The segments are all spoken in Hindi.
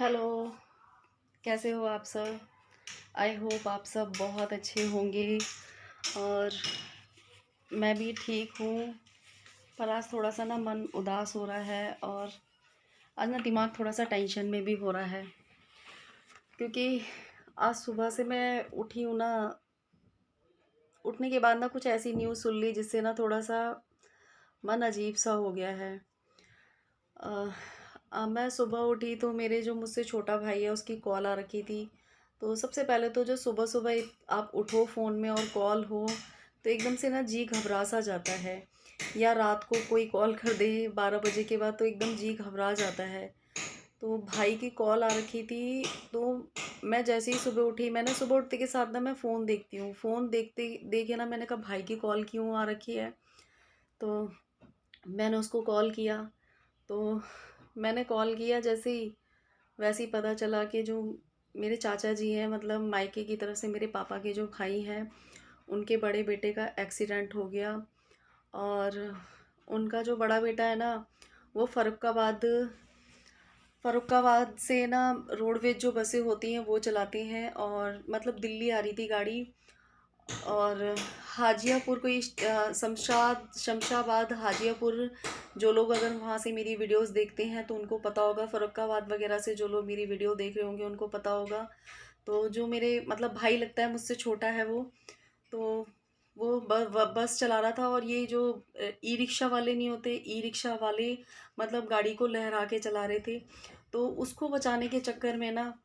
हेलो। कैसे हो आप सब? आई होप आप सब बहुत अच्छे होंगे। और मैं भी ठीक हूँ। पर आज थोड़ा सा ना मन उदास हो रहा है और आज ना दिमाग थोड़ा सा टेंशन में भी हो रहा है, क्योंकि आज सुबह से मैं उठी हूँ ना। उठने के बाद ना कुछ ऐसी न्यूज़ सुन ली जिससे ना थोड़ा सा मन अजीब सा हो गया है। मैं सुबह उठी तो मेरे जो मुझसे छोटा भाई है उसकी कॉल आ रखी थी। तो सबसे पहले तो जो सुबह सुबह आप उठो फ़ोन में और कॉल हो तो एकदम से ना जी घबरा सा जाता है। या रात को कोई कॉल कर दे 12 बजे के बाद तो एकदम जी घबरा जाता है। तो भाई की कॉल आ रखी थी। तो मैं जैसे ही सुबह उठी, मैंने सुबह उठते के साथ ना मैं फ़ोन देखती हूँ। फ़ोन देखते देखे ना मैंने कहा भाई की कॉल क्यों आ रखी है। तो मैंने उसको कॉल किया। तो मैंने कॉल किया जैसे ही, वैसे ही पता चला कि जो मेरे चाचा जी हैं, मतलब मायके की तरफ से मेरे पापा के जो भाई हैं, उनके बड़े बेटे का एक्सीडेंट हो गया। और उनका जो बड़ा बेटा है ना, वो फ़र्रुखाबाद से ना रोडवेज जो बसें होती हैं वो चलाते हैं। और मतलब दिल्ली आ रही थी गाड़ी। और हाजियापुर कोई शमशाबाद हाजियापुर, जो लोग अगर वहाँ से मेरी वीडियोस देखते हैं तो उनको पता होगा। फ़र्रुखाबाद वगैरह से जो लोग मेरी वीडियो देख रहे होंगे उनको पता होगा। तो जो मेरे मतलब भाई लगता है मुझसे छोटा है वो, तो वो बस चला रहा था। और ये जो ई रिक्शा वाले नहीं होते, ई रिक्शा वाले मतलब गाड़ी को लहरा के चला रहे थे। तो उसको बचाने के चक्कर में ना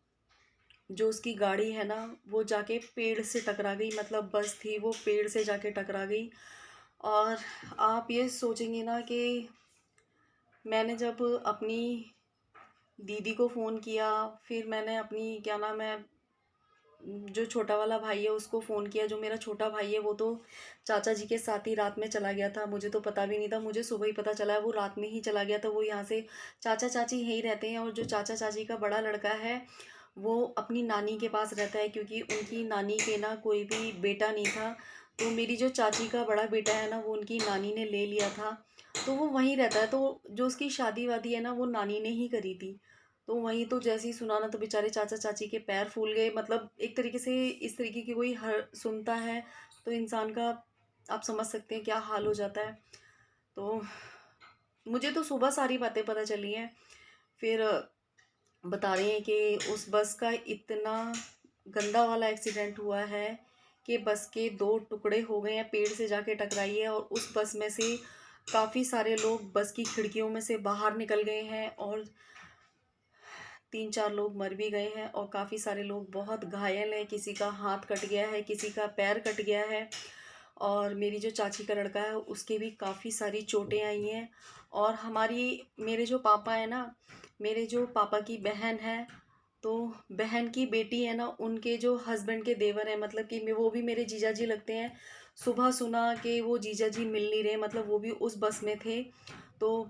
जो उसकी गाड़ी है ना वो जाके पेड़ से टकरा गई। मतलब बस थी वो पेड़ से जाके टकरा गई। और आप ये सोचेंगे ना कि मैंने जब अपनी दीदी को फ़ोन किया, फिर मैंने अपनी क्या नाम है, जो छोटा वाला भाई है उसको फ़ोन किया। जो मेरा छोटा भाई है वो तो चाचा जी के साथ ही रात में चला गया था, मुझे तो पता भी नहीं था। मुझे सुबह ही पता चला है वो रात में ही चला गया था। वो यहाँ से चाचा चाची यहीं रहते हैं। और जो चाचा चाची का बड़ा लड़का है वो अपनी नानी के पास रहता है, क्योंकि उनकी नानी के ना कोई भी बेटा नहीं था। तो मेरी जो चाची का बड़ा बेटा है ना वो उनकी नानी ने ले लिया था, तो वो वहीं रहता है। तो जो उसकी शादी वादी है ना वो नानी ने ही करी थी। तो वहीं तो जैसे ही सुना ना तो बेचारे चाचा चाची के पैर फूल गए। मतलब एक तरीके से इस तरीके की कोई हर सुनता है तो इंसान का, आप समझ सकते हैं क्या हाल हो जाता है। तो मुझे तो सुबह सारी बातें पता चली हैं। फिर बता रहे हैं कि उस बस का इतना गंदा वाला एक्सीडेंट हुआ है कि बस के दो टुकड़े हो गए हैं, पेड़ से जाके टकराई है। और उस बस में से काफ़ी सारे लोग बस की खिड़कियों में से बाहर निकल गए हैं। और 3-4 लोग मर भी गए हैं और काफ़ी सारे लोग बहुत घायल हैं। किसी का हाथ कट गया है, किसी का पैर कट गया है। और मेरी जो चाची का लड़का है उसके भी काफ़ी सारी चोटें आई हैं। और मेरे जो पापा है ना, मेरे जो पापा की बहन है, तो बहन की बेटी है ना, उनके जो हस्बैंड के देवर हैं, मतलब कि वो भी मेरे जीजा जी लगते हैं। सुबह सुना कि वो जीजा जी मिल नहीं रहे, मतलब वो भी उस बस में थे। तो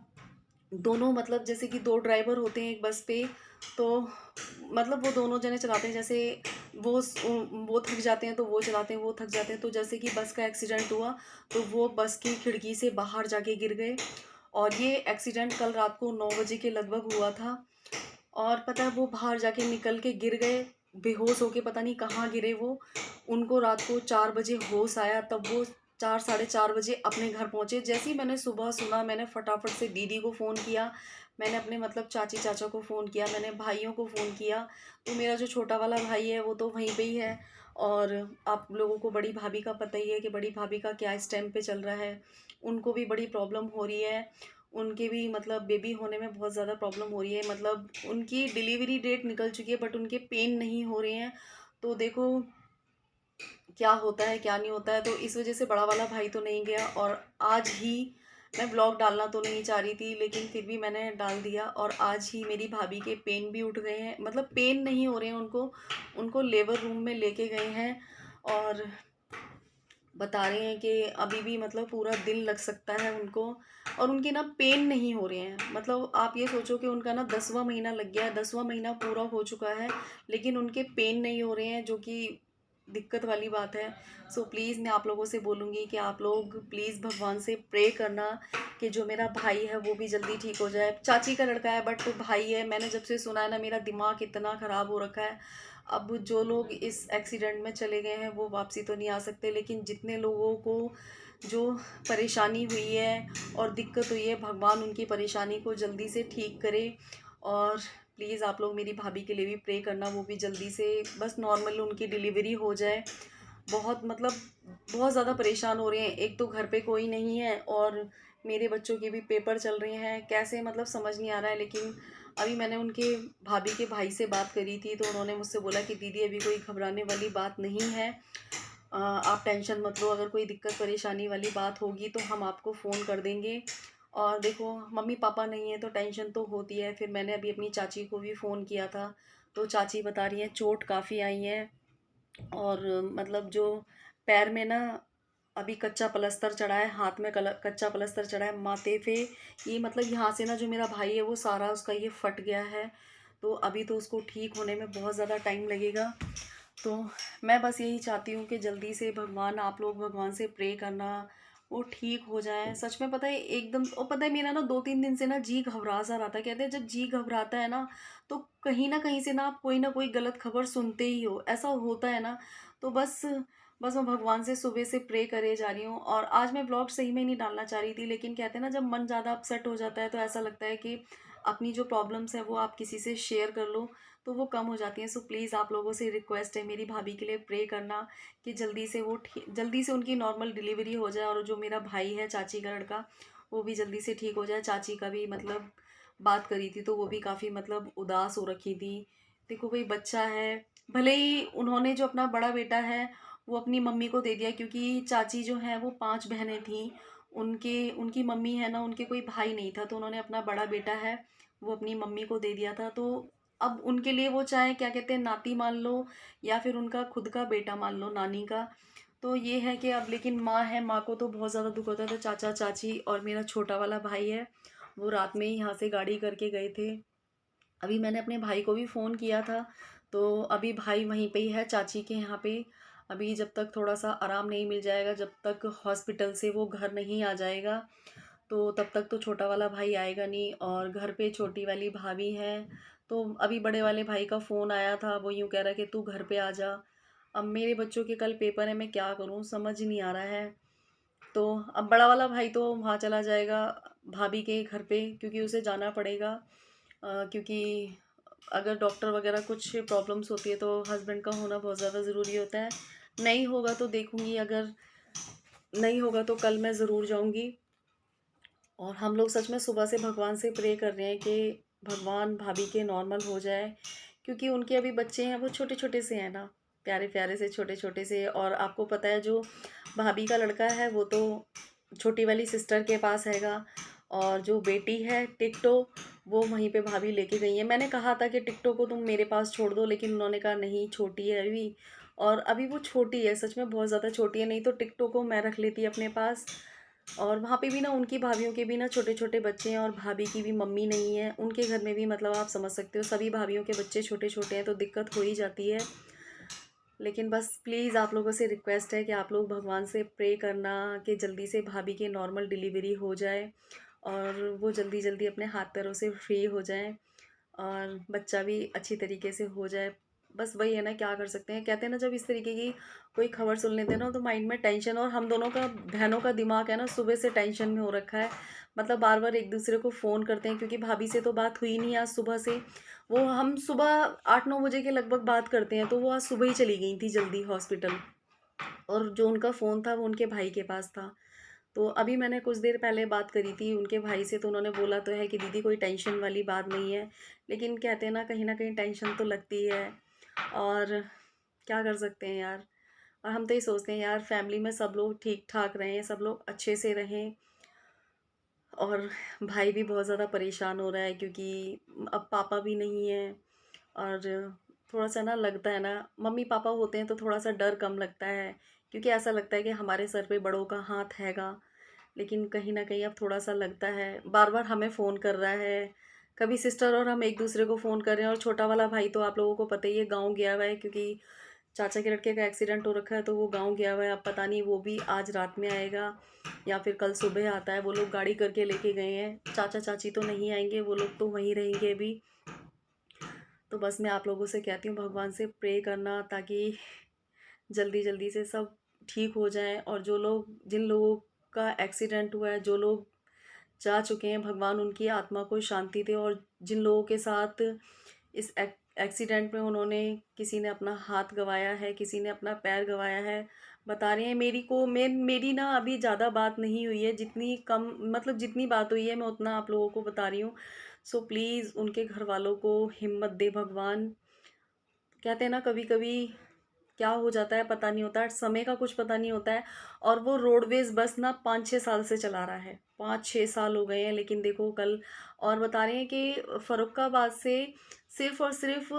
दोनों मतलब जैसे कि दो ड्राइवर होते हैं एक बस पे, तो मतलब वो दोनों जने चलाते हैं। जैसे वो थक जाते हैं तो वो चलाते हैं, वो थक जाते हैं। तो जैसे कि बस का एक्सीडेंट हुआ तो वो बस की खिड़की से बाहर जाके गिर गए। और ये एक्सीडेंट कल रात को 9 बजे के लगभग हुआ था। और पता है वो बाहर जाके निकल के गिर गए, बेहोश होके, पता नहीं कहाँ गिरे वो। उनको रात को 4 बजे होश आया, तब वो 4 साढ़े 4 बजे अपने घर पहुँचे। जैसे ही मैंने सुबह सुना मैंने फटाफट से दीदी को फ़ोन किया, मैंने अपने मतलब चाची चाचा को फ़ोन किया, मैंने भाइयों को फ़ोन किया। तो मेरा जो छोटा वाला भाई है वो तो वहीं पे ही है। और आप लोगों को बड़ी भाभी का पता ही है कि बड़ी भाभी का क्या इस टाइम पे चल रहा है। उनको भी बड़ी प्रॉब्लम हो रही है। उनके भी मतलब बेबी होने में बहुत ज़्यादा प्रॉब्लम हो रही है। मतलब उनकी डिलीवरी डेट निकल चुकी है बट उनके पेन नहीं हो रहे हैं। तो देखो क्या होता है क्या नहीं होता है। तो इस वजह से बड़ा वाला भाई तो नहीं गया। और आज ही मैं ब्लॉग डालना तो नहीं चाह रही थी, लेकिन फिर भी मैंने डाल दिया। और आज ही मेरी भाभी के पेन भी उठ गए हैं, मतलब पेन नहीं हो रहे हैं उनको, उनको लेबर रूम में लेके गए हैं। और बता रहे हैं कि अभी भी मतलब पूरा दिन लग सकता है उनको। और उनके ना पेन नहीं हो रहे हैं। मतलब आप ये सोचो कि उनका ना 10वां महीना लग गया है, 10वां महीना पूरा हो चुका है, लेकिन उनके पेन नहीं हो रहे हैं, जो कि दिक्कत वाली बात है। सो प्लीज़ मैं आप लोगों से बोलूँगी कि आप लोग प्लीज़ भगवान से प्रे करना कि जो मेरा भाई है वो भी जल्दी ठीक हो जाए। चाची का लड़का है बट भाई है, मैंने जब से सुना है ना मेरा दिमाग इतना ख़राब हो रखा है। अब जो लोग इस एक्सीडेंट में चले गए हैं वो वापसी तो नहीं आ सकते, लेकिन जितने लोगों को जो परेशानी हुई है और दिक्कत हुई है, भगवान उनकी परेशानी को जल्दी से ठीक करे। और प्लीज़ आप लोग मेरी भाभी के लिए भी प्रे करना, वो भी जल्दी से बस नॉर्मल उनकी डिलीवरी हो जाए। बहुत मतलब बहुत ज़्यादा परेशान हो रहे हैं, एक तो घर पे कोई नहीं है और मेरे बच्चों के भी पेपर चल रहे हैं, कैसे मतलब समझ नहीं आ रहा है। लेकिन अभी मैंने उनके भाभी के भाई से बात करी थी तो उन्होंने मुझसे बोला कि दीदी अभी कोई घबराने वाली बात नहीं है, आप टेंशन मत लो, अगर कोई दिक्कत परेशानी वाली बात होगी तो हम आपको फ़ोन कर देंगे। और देखो मम्मी पापा नहीं है तो टेंशन तो होती है। फिर मैंने अभी अपनी चाची को भी फ़ोन किया था तो चाची बता रही हैं चोट काफ़ी आई है और मतलब जो पैर में ना अभी कच्चा प्लस्तर चढ़ा है, हाथ में कच्चा प्लस्तर चढ़ा है, माथे पे ये मतलब यहाँ से ना जो मेरा भाई है वो सारा उसका ये फट गया है। तो अभी तो उसको ठीक होने में बहुत ज़्यादा टाइम लगेगा। तो मैं बस यही चाहती हूँ कि जल्दी से भगवान, आप लोग भगवान से प्रे करना वो ठीक हो जाए। सच में पता है एकदम, और पता है मेरा ना 2-3 दिन से ना जी घबरा सा रहा था। कहते हैं जब जी घबराता है ना तो कहीं ना कहीं से ना कोई गलत खबर सुनते ही हो, ऐसा होता है ना। तो बस मैं भगवान से सुबह से प्रे करे जा रही हूँ। और आज मैं ब्लॉग सही में नहीं डालना चाह रही थी, लेकिन कहते हैं ना जब मन ज़्यादा अपसेट हो जाता है तो ऐसा लगता है कि अपनी जो प्रॉब्लम्स है वो आप किसी से शेयर कर लो तो वो कम हो जाती हैं। सो प्लीज़ आप लोगों से रिक्वेस्ट है, मेरी भाभी के लिए प्रे करना कि जल्दी से उनकी नॉर्मल डिलीवरी हो जाए और जो मेरा भाई है चाची का लड़का वो भी जल्दी से ठीक हो जाए। चाची का भी मतलब बात करी थी तो वो भी काफ़ी मतलब उदास हो रखी थी। देखो भाई बच्चा है, भले ही उन्होंने जो अपना बड़ा बेटा है वो अपनी मम्मी को दे दिया, क्योंकि चाची जो है वो 5 बहनें थीं, उनके उनकी मम्मी है ना, उनके कोई भाई नहीं था तो उन्होंने अपना बड़ा बेटा है वो अपनी मम्मी को दे दिया था। तो अब उनके लिए वो चाहे क्या कहते हैं नाती मान लो या फिर उनका खुद का बेटा मान लो, नानी का। तो ये है कि अब लेकिन माँ है, माँ को तो बहुत ज़्यादा दुख होता है। तो चाचा चाची और मेरा छोटा वाला भाई है वो रात में ही यहाँ से गाड़ी करके गए थे। अभी मैंने अपने भाई को भी फ़ोन किया था तो अभी भाई वहीं पे ही है चाची के यहाँ पे। अभी जब तक थोड़ा सा आराम नहीं मिल जाएगा, जब तक हॉस्पिटल से वो घर नहीं आ जाएगा तो तब तक तो छोटा वाला भाई आएगा नहीं। और घर पे छोटी वाली भाभी है। तो अभी बड़े वाले भाई का फ़ोन आया था, वो यूँ कह रहा है कि तू घर पे आ जा। अब मेरे बच्चों के कल पेपर है, मैं क्या करूँ समझ नहीं आ रहा है। तो अब बड़ा वाला भाई तो वहाँ चला जाएगा भाभी के घर पे, क्योंकि उसे जाना पड़ेगा। क्योंकि अगर डॉक्टर वगैरह कुछ प्रॉब्लम्स होती है तो हस्बैंड का होना बहुत ज़्यादा ज़रूरी होता है। नहीं होगा तो देखूँगी, अगर नहीं होगा तो कल मैं ज़रूर जाऊँगी। और हम लोग सच में सुबह से भगवान से प्रे कर रहे हैं कि भगवान भाभी के नॉर्मल हो जाए, क्योंकि उनके अभी बच्चे हैं वो छोटे छोटे से हैं ना, प्यारे प्यारे से छोटे छोटे से। और आपको पता है जो भाभी का लड़का है वो तो छोटी वाली सिस्टर के पास हैगा, और जो बेटी है टिकटो वो वहीं पे भाभी लेके गई है। मैंने कहा था कि टिकटो को तुम मेरे पास छोड़ दो, लेकिन उन्होंने कहा नहीं छोटी है अभी, और अभी वो छोटी है, सच में बहुत ज़्यादा छोटी है, नहीं तो टिकटो को मैं रख लेती अपने पास। और वहाँ पे भी ना उनकी भाभीयों के भी ना छोटे छोटे बच्चे हैं और भाभी की भी मम्मी नहीं है उनके घर में भी, मतलब आप समझ सकते हो सभी भाभीयों के बच्चे छोटे छोटे हैं तो दिक्कत हो ही जाती है। लेकिन बस प्लीज़ आप लोगों से रिक्वेस्ट है कि आप लोग भगवान से प्रे करना कि जल्दी से भाभी की नॉर्मल डिलीवरी हो जाए और वो जल्दी जल्दी अपने हाथ पैरों से फ्री हो जाएं और बच्चा भी अच्छी तरीके से हो जाए। बस वही है ना, क्या कर सकते हैं। कहते हैं ना जब इस तरीके की कोई खबर सुन लेते हैं ना तो माइंड में टेंशन, और हम दोनों का बहनों का दिमाग है ना सुबह से टेंशन में हो रखा है। मतलब बार बार एक दूसरे को फ़ोन करते हैं, क्योंकि भाभी से तो बात हुई नहीं आज सुबह से। वो हम सुबह 8-9 बजे के लगभग बात करते हैं, तो वो आज सुबह ही चली गई थी जल्दी हॉस्पिटल, और जो उनका फ़ोन था वो उनके भाई के पास था। तो अभी मैंने कुछ देर पहले बात करी थी उनके भाई से, तो उन्होंने बोला तो है कि दीदी कोई टेंशन वाली बात नहीं है, लेकिन कहते हैं ना कहीं टेंशन तो लगती है। और क्या कर सकते हैं यार। और हम तो ये सोचते हैं यार फैमिली में सब लोग ठीक ठाक रहें, सब लोग अच्छे से रहें। और भाई भी बहुत ज़्यादा परेशान हो रहा है क्योंकि अब पापा भी नहीं है। और थोड़ा सा ना लगता है ना, मम्मी पापा होते हैं तो थोड़ा सा डर कम लगता है, क्योंकि ऐसा लगता है कि हमारे सर पे बड़ों का हाथ हैगा। लेकिन कहीं ना कहीं अब थोड़ा सा लगता है, बार बार हमें फ़ोन कर रहा है, कभी सिस्टर और हम एक दूसरे को फ़ोन कर रहे हैं। और छोटा वाला भाई तो आप लोगों को पता ही है गाँव गया हुआ है, क्योंकि चाचा के लड़के का एक्सीडेंट हो रखा है तो वो गांव गया हुआ है। अब पता नहीं वो भी आज रात में आएगा या फिर कल सुबह आता है। वो लोग गाड़ी करके लेके गए हैं। चाचा चाची तो नहीं आएंगे, वो लोग तो वहीं रहेंगे अभी। तो बस मैं आप लोगों से कहती हूँ भगवान से प्रे करना ताकि जल्दी जल्दी से सब ठीक हो जाए। और जो लोग, जिन लोगों का एक्सीडेंट हुआ है, जो लोग जा चुके हैं, भगवान उनकी आत्मा को शांति दे। और जिन लोगों के साथ इस एक्सीडेंट में उन्होंने, किसी ने अपना हाथ गंवाया है, किसी ने अपना पैर गंवाया है, बता रहे हैं मेरी ना अभी ज़्यादा बात नहीं हुई है, जितनी कम मतलब जितनी बात हुई है मैं उतना आप लोगों को बता रही हूँ। सो प्लीज़ उनके घर वालों को हिम्मत दे भगवान। कहते हैं ना कभी कभी क्या हो जाता है पता नहीं होता है, समय का कुछ पता नहीं होता है। और वो रोडवेज बस ना 5-6 साल से चला रहा है, 5-6 साल हो गए हैं। लेकिन देखो कल, और बता रहे हैं कि फर्रुखाबाद से सिर्फ और सिर्फ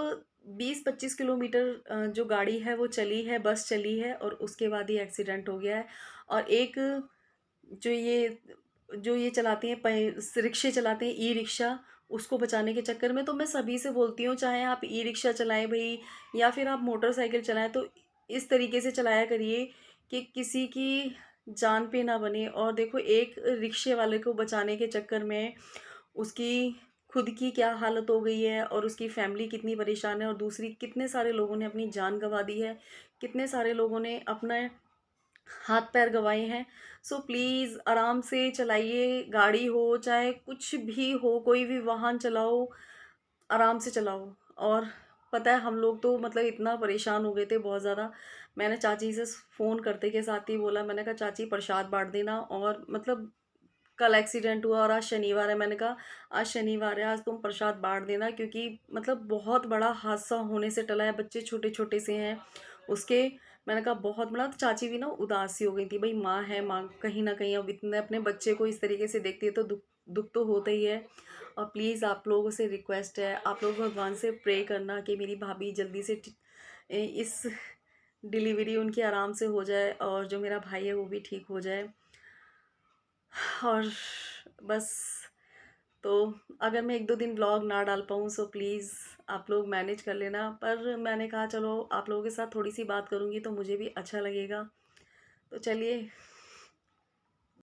20-25 किलोमीटर जो गाड़ी है वो चली है, बस चली है, और उसके बाद ही एक्सीडेंट हो गया है। और एक जो ये जो ये चलाते हैं, रिक्शे चलाते हैं, ई रिक्शा, उसको बचाने के चक्कर में तो मैं सभी से बोलती हूँ, चाहे आप ई रिक्शा चलाएं भाई या फिर आप मोटरसाइकिल चलाएं, तो इस तरीके से चलाया करिए कि किसी की जान पे ना बने। और देखो एक रिक्शे वाले को बचाने के चक्कर में उसकी खुद की क्या हालत हो गई है और उसकी फैमिली कितनी परेशान है, और दूसरी कितने सारे लोगों ने अपनी जान गंवा दी है, कितने सारे लोगों ने अपना हाथ पैर गंवाए हैं। सो प्लीज़ आराम से चलाइए, गाड़ी हो चाहे कुछ भी हो, कोई भी वाहन चलाओ, आराम से चलाओ। और पता है हम लोग तो मतलब इतना परेशान हो गए थे बहुत ज़्यादा। मैंने चाची से फ़ोन करते के साथ ही बोला, मैंने कहा चाची प्रसाद बांट देना। और मतलब कल एक्सीडेंट हुआ और आज शनिवार है, मैंने कहा आज शनिवार है, आज तुम प्रसाद बांट देना, क्योंकि मतलब बहुत बड़ा हादसा होने से टला है, बच्चे छोटे छोटे से हैं उसके। मैंने कहा बहुत बड़ा। तो चाची भी ना उदासी हो गई थी, भाई माँ है, माँ कहीं ना कहीं अब इतने अपने बच्चे को इस तरीके से देखती है तो दुख दुख तो होता ही है। और प्लीज़ आप लोगों से रिक्वेस्ट है, आप लोग भगवान से प्रे करना कि मेरी भाभी जल्दी से इस डिलीवरी उनकी आराम से हो जाए और जो मेरा भाई है वो भी ठीक हो जाए। और बस, तो अगर मैं 1-2 दिन ब्लॉग ना डाल पाऊँ सो प्लीज़ आप लोग मैनेज कर लेना। पर मैंने कहा चलो आप लोगों के साथ थोड़ी सी बात करूँगी तो मुझे भी अच्छा लगेगा। तो चलिए,